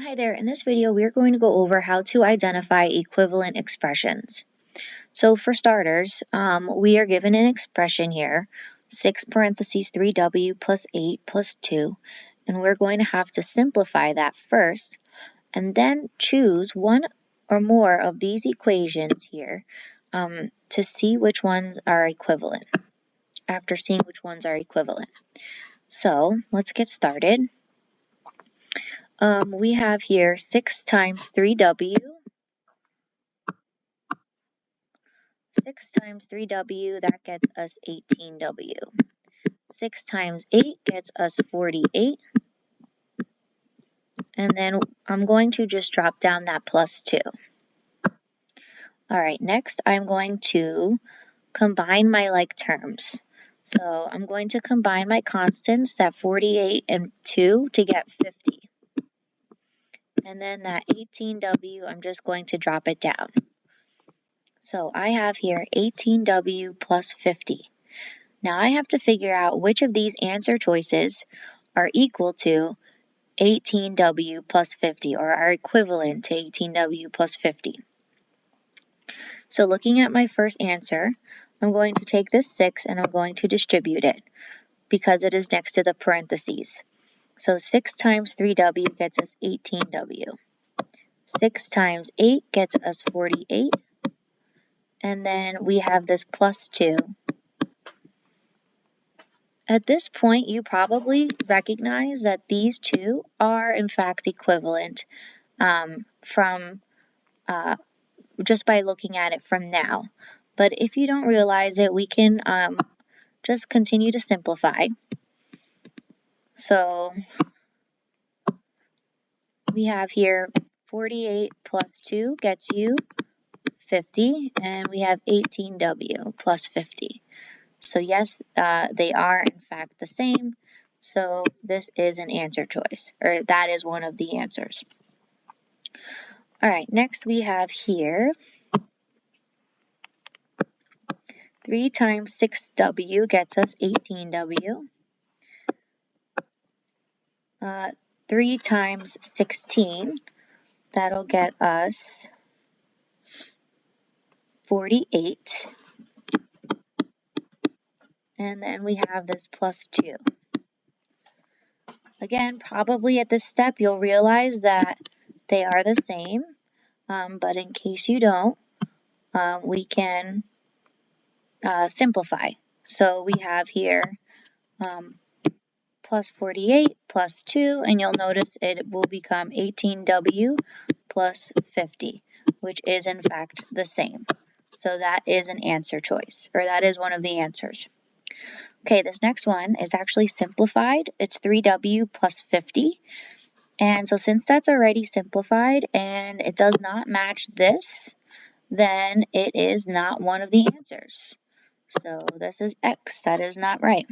Hi there, in this video we're going to go over how to identify equivalent expressions. So for starters, we are given an expression here, 6 parentheses 3w plus 8 plus 2, and we're going to have to simplify that first, and then choose one or more of these equations here to see which ones are equivalent, after seeing which ones are equivalent. So let's get started. We have here 6 times 3w. 6 times 3w, that gets us 18w. 6 times 8 gets us 48. And then I'm going to just drop down that plus 2. All right, next I'm going to combine my like terms. So I'm going to combine my constants, that 48 and 2, to get 50. And then that 18w, I'm just going to drop it down. So I have here 18w plus 50. Now I have to figure out which of these answer choices are equal to 18w plus 50, or are equivalent to 18w plus 50. So looking at my first answer, I'm going to take this 6 and I'm going to distribute it because it is next to the parentheses. So 6 times 3w gets us 18w. 6 times 8 gets us 48. And then we have this plus 2. At this point, you probably recognize that these two are in fact equivalent from just by looking at it from now. But if you don't realize it, we can just continue to simplify. So we have here 48 plus 2 gets you 50, and we have 18w plus 50. So yes, they are in fact the same. So this is an answer choice, or that is one of the answers. All right, next we have here 3 times 6w gets us 18w. 3 times 16, that'll get us 48. And then we have this plus 2. Again, probably at this step, you'll realize that they are the same. But in case you don't, we can simplify. So we have here plus 48 plus 2, and you'll notice it will become 18w plus 50, which is in fact the same. So that is an answer choice, or that is one of the answers. Okay, this next one is actually simplified. It's 3w plus 50. And so since that's already simplified and it does not match this, then it is not one of the answers. So this is X. That is not right.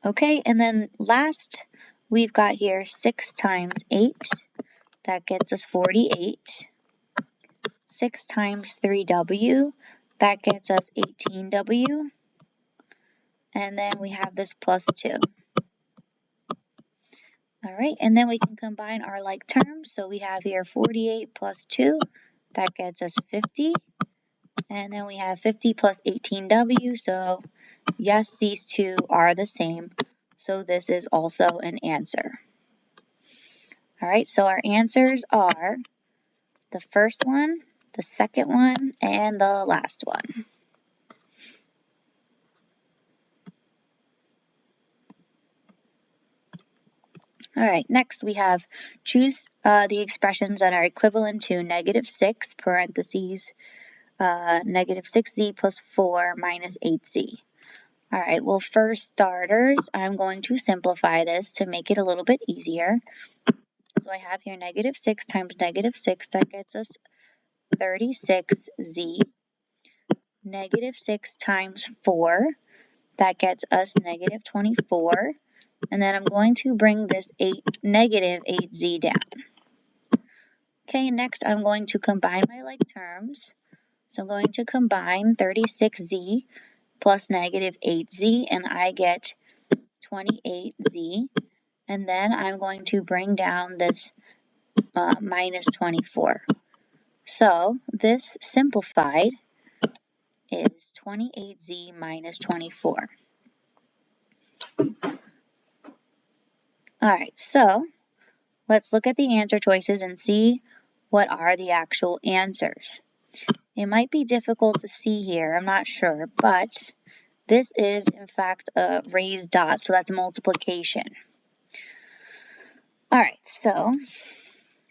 Okay, and then last, we've got here 6 times 8. That gets us 48. 6 times 3w. That gets us 18w. And then we have this plus 2. All right, and then we can combine our like terms. So we have here 48 plus 2. That gets us 50. And then we have 50 plus 18w. So yes, these two are the same. So this is also an answer. All right, so our answers are the first one, the second one, and the last one. All right, next we have choose the expressions that are equivalent to -6 parentheses -6z plus 4 minus 8z. All right, well, for starters, I'm going to simplify this to make it a little bit easier. So I have here -6 times -6, that gets us 36z. -6 times 4, that gets us -24. And then I'm going to bring this -8z down. Okay, next I'm going to combine my like terms. So I'm going to combine 36z plus -8z, and I get 28z. and then I'm going to bring down this minus 24. So this simplified is 28z minus 24. All right, so let's look at the answer choices and see what are the actual answers. It might be difficult to see here, I'm not sure, but this is in fact a raised dot, so that's multiplication. All right, so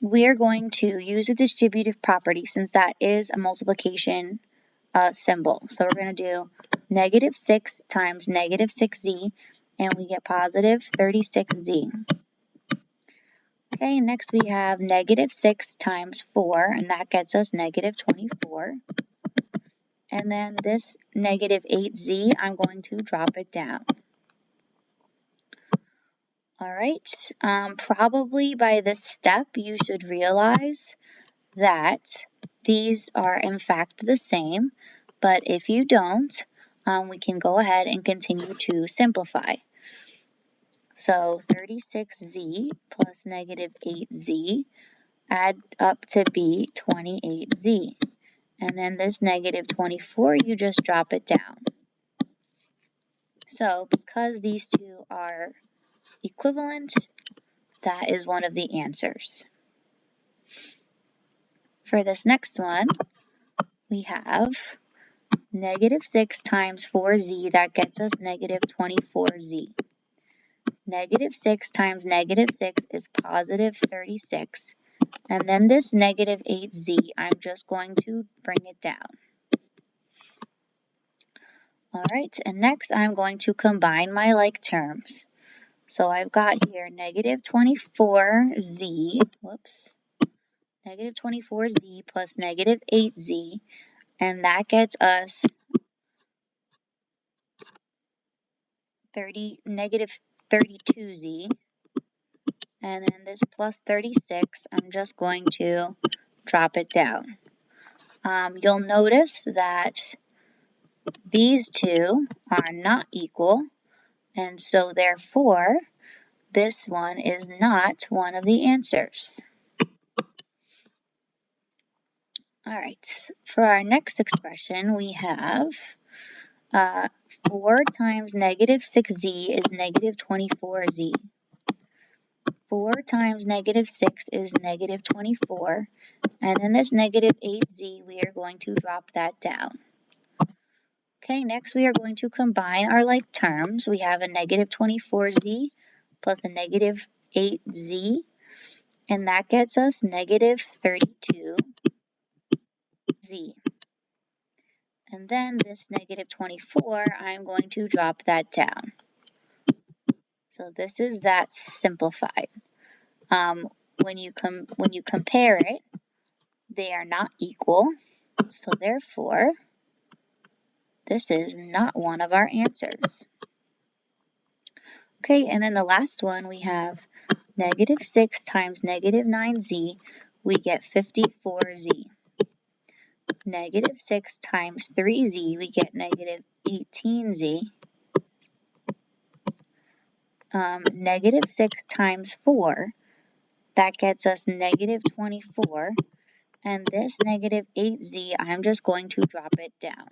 we're going to use a distributive property since that is a multiplication symbol. So we're going to do negative 6 times negative 6z, and we get positive 36z. Okay, next we have negative 6 times 4, and that gets us negative 24. And then this negative 8z, I'm going to drop it down. All right, probably by this step, you should realize that these are in fact the same, but if you don't, we can go ahead and continue to simplify. So 36z plus negative 8z add up to be 28z. And then this negative 24, you just drop it down. So because these two are equivalent, that is one of the answers. For this next one, we have negative 6 times 4z, that gets us negative 24z. Negative 6 times negative 6 is positive 36. And then this negative 8z, I'm just going to bring it down. All right, and next I'm going to combine my like terms. So I've got here negative 24z, negative 24z plus negative 8z, and that gets us negative 32z. And then this plus 36, I'm just going to drop it down. You'll notice that these two are not equal, and so therefore this one is not one of the answers. All right, for our next expression, we have 4 times negative 6z is negative 24z. 4 times negative 6 is negative 24. And then this negative 8z, we are going to drop that down. Okay, next we are going to combine our like terms. We have a negative 24z plus a negative 8z, and that gets us negative 32z. And then this negative 24, I'm going to drop that down. So this is that simplified. When you compare it, they are not equal. So therefore, this is not one of our answers. Okay, and then the last one, we have negative 6 times negative 9z, we get 54z. Negative 6 times 3z, we get negative 18z. Negative 6 times 4, that gets us negative 24. And this negative 8z, I'm just going to drop it down.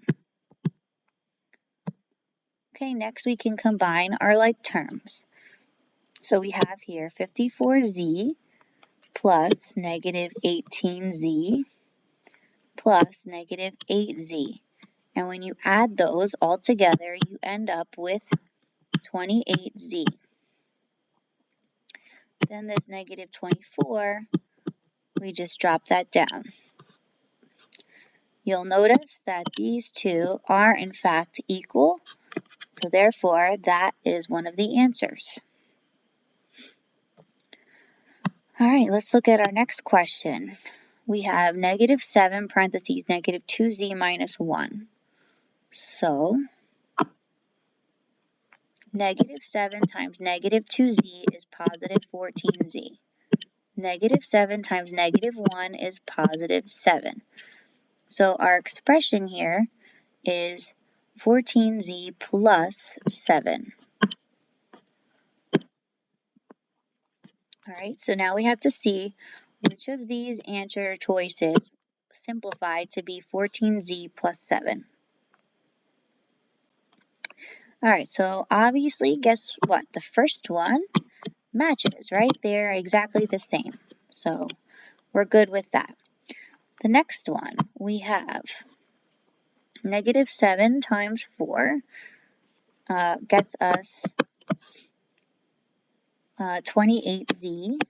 Okay, next we can combine our like terms. So we have here 54z plus negative 18z plus negative 8z. And when you add those all together, you end up with 28z. Then this negative 24, we just drop that down. You'll notice that these two are in fact equal, so therefore that is one of the answers. All right, let's look at our next question. We have negative 7 parentheses negative 2z minus 1. So negative 7 times negative 2z is positive 14z. Negative 7 times negative 1 is positive 7. So our expression here is 14z plus 7. All right, so now we have to see which of these answer choices simplify to be 14z plus 7. All right, so obviously, guess what? The first one matches, right? They're exactly the same. So we're good with that. The next one, we have negative 7 times 4 gets us 28z.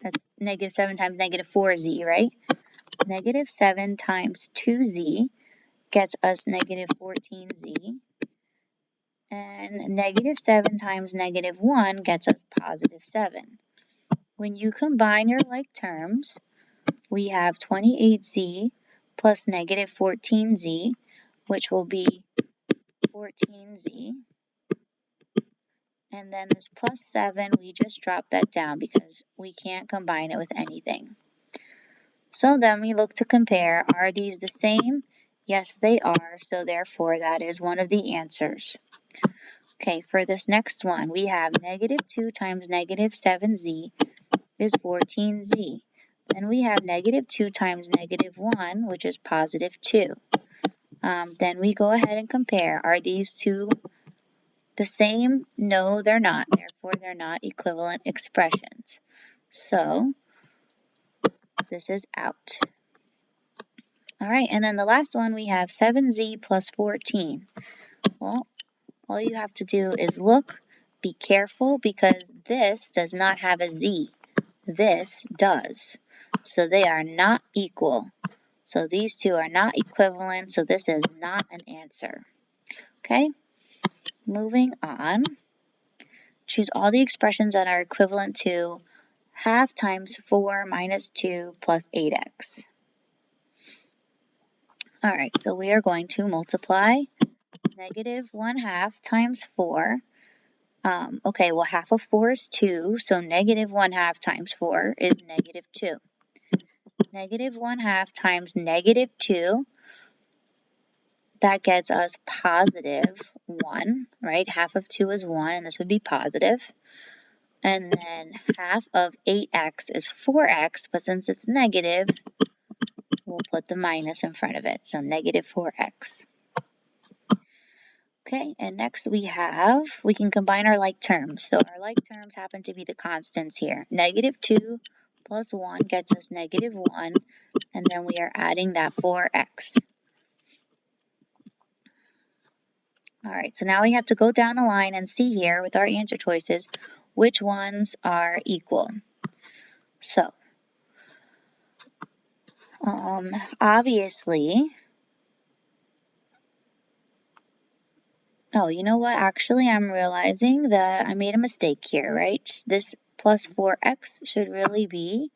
That's negative 7 times negative 4z, right? Negative 7 times 2z gets us negative 14z. And negative 7 times negative 1 gets us positive 7. When you combine your like terms, we have 28z plus negative 14z, which will be 14z. And then this plus 7, we just drop that down because we can't combine it with anything. So then we look to compare, are these the same? Yes, they are, so therefore that is one of the answers. Okay, for this next one, we have negative 2 times negative 7z is 14z. Then we have negative 2 times negative 1, which is positive 2. Then we go ahead and compare. Are these two the same? No, they're not. Therefore, they're not equivalent expressions. So this is out. All right, and then the last one, we have 7z plus 14. Well, all you have to do is look, be careful, because this does not have a z. This does. So they are not equal. So these two are not equivalent, so this is not an answer. Okay, moving on. Choose all the expressions that are equivalent to half times 4 minus 2 plus 8x. All right, so we are going to multiply negative 1/2 times 4. Okay, well, half of 4 is 2, so negative 1/2 times 4 is negative 2. Negative 1/2 times negative 2, that gets us positive 1, right? Half of 2 is 1, and this would be positive. And then half of 8x is 4x, but since it's negative, we'll put the minus in front of it, so negative 4x. Okay, and next we can combine our like terms. So our like terms happen to be the constants here. Negative 2 plus 1 gets us negative 1, and then we are adding that 4x. All right, so now we have to go down the line and see here with our answer choices which ones are equal. So, obviously, oh, you know what? Actually, I'm realizing that I made a mistake here, right? This plus 4x should really be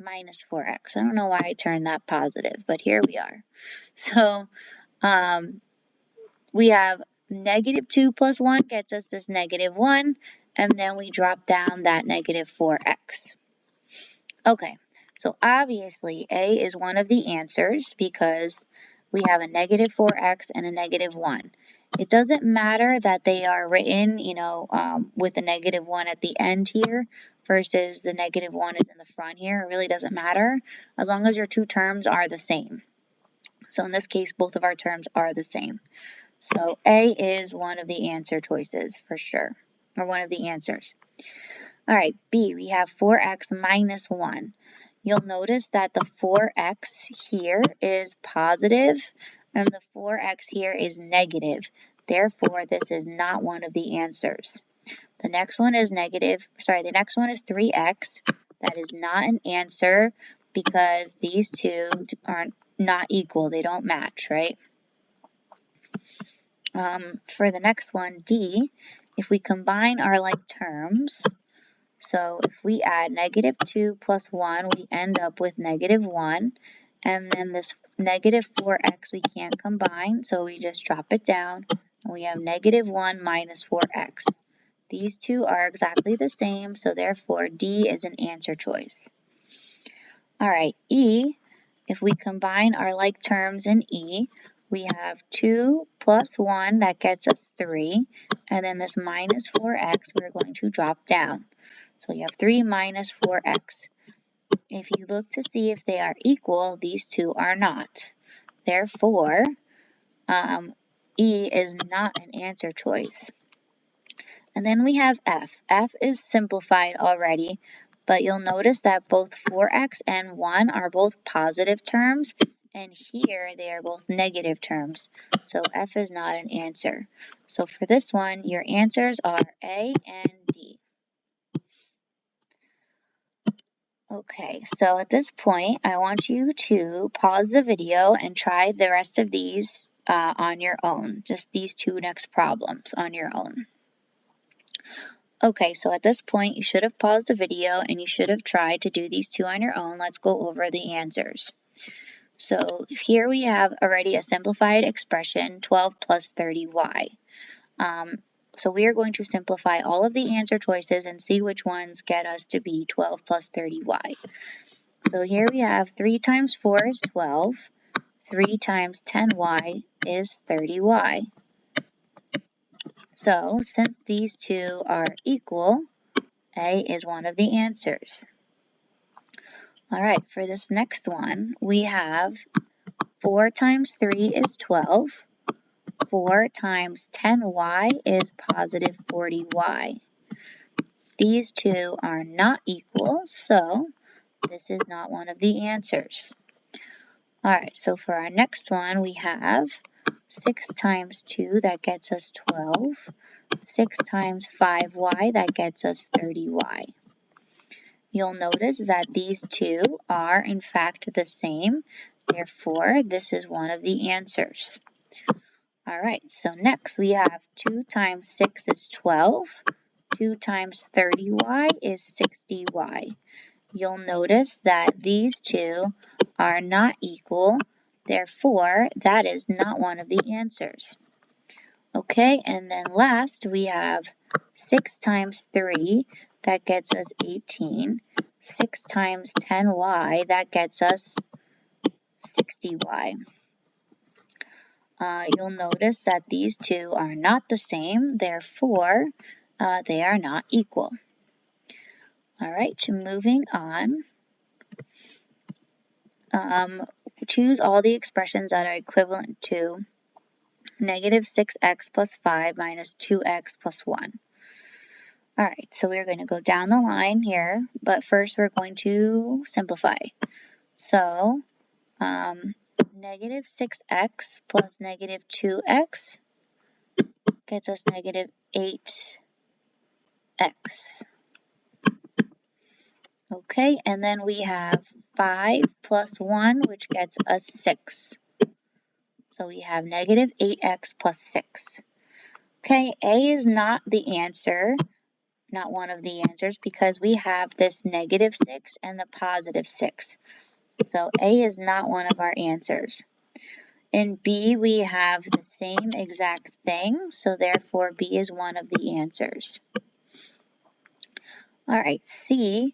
minus 4x. I don't know why I turned that positive, but here we are. So, we have negative 2 plus 1 gets us this negative 1, and then we drop down that negative 4x. Okay, so obviously A is one of the answers because we have a negative 4x and a negative 1. It doesn't matter that they are written, with the negative 1 at the end here versus the negative 1 is in the front here. It really doesn't matter as long as your two terms are the same. So in this case, both of our terms are the same. So A is one of the answer choices for sure, or one of the answers. All right, B, we have 4x minus 1. You'll notice that the 4x here is positive and the 4x here is negative. Therefore, this is not one of the answers. The next one is 3x. That is not an answer because these two are not equal. They don't match, right? For the next one, D, if we combine our like terms, so if we add negative 2 plus 1, we end up with negative 1. And then this negative 4x we can't combine, so we just drop it down. And we have negative 1 minus 4x. These two are exactly the same, so therefore D is an answer choice. All right, E, if we combine our like terms in E, we have 2 plus 1, that gets us 3. And then this minus 4x we're going to drop down. So you have 3 minus 4x. If you look to see if they are equal, these two are not. Therefore, E is not an answer choice. And then we have F. F is simplified already, but you'll notice that both 4x and 1 are both positive terms, and here they are both negative terms. So F is not an answer. So for this one, your answers are A and D. Okay, so at this point, I want you to pause the video and try the rest of these on your own, just these two next problems on your own. Okay, so at this point, you should have paused the video and you should have tried to do these two on your own. Let's go over the answers. So here we have already a simplified expression, 12 plus 30y. So we are going to simplify all of the answer choices and see which ones get us to be 12 plus 30y. So here we have 3 times 4 is 12. 3 times 10y is 30y. So since these two are equal, A is one of the answers. All right, for this next one, we have 4 times 3 is 12. 4 times 10y is positive 40y. These two are not equal, so this is not one of the answers. All right, so for our next one, we have 6 times 2, that gets us 12. 6 times 5y, that gets us 30y. You'll notice that these two are, in fact, the same. Therefore, this is one of the answers. All right, so next we have 2 times 6 is 12. 2 times 30y is 60y. You'll notice that these two are not equal. Therefore, that is not one of the answers. Okay, and then last we have 6 times 3, that gets us 18. 6 times 10y, that gets us 60y. You'll notice that these two are not the same, therefore they are not equal. All right, moving on. Choose all the expressions that are equivalent to negative 6x plus 5 minus 2x plus 1. All right, so we're going to go down the line here, but first we're going to simplify. So, negative 6x plus negative 2x gets us negative 8x. Okay, and then we have 5 plus 1, which gets us 6. So we have negative 8x plus 6. Okay, A is not the answer, not one of the answers, because we have this negative 6 and the positive 6. So A is not one of our answers. In B, we have the same exact thing, so therefore B is one of the answers. All right, C,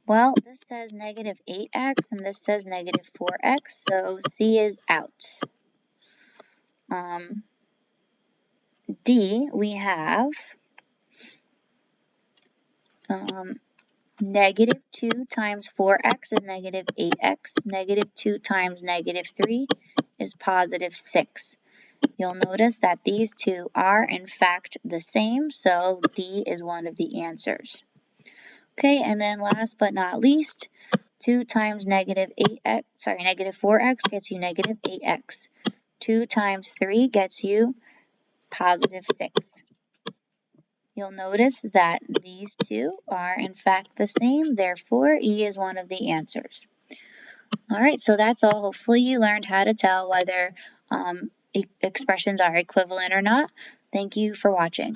well, this says negative 8x and this says negative 4x, so C is out. D, we have negative 2 times 4x is negative 8x. Negative 2 times negative 3 is positive 6. You'll notice that these two are, in fact, the same, so D is one of the answers. Okay, and then last but not least, 2 times negative 4x gets you negative 8x. 2 times 3 gets you positive 6. You'll notice that these two are, in fact, the same. Therefore, E is one of the answers. All right, so that's all. Hopefully, you learned how to tell whether expressions are equivalent or not. Thank you for watching.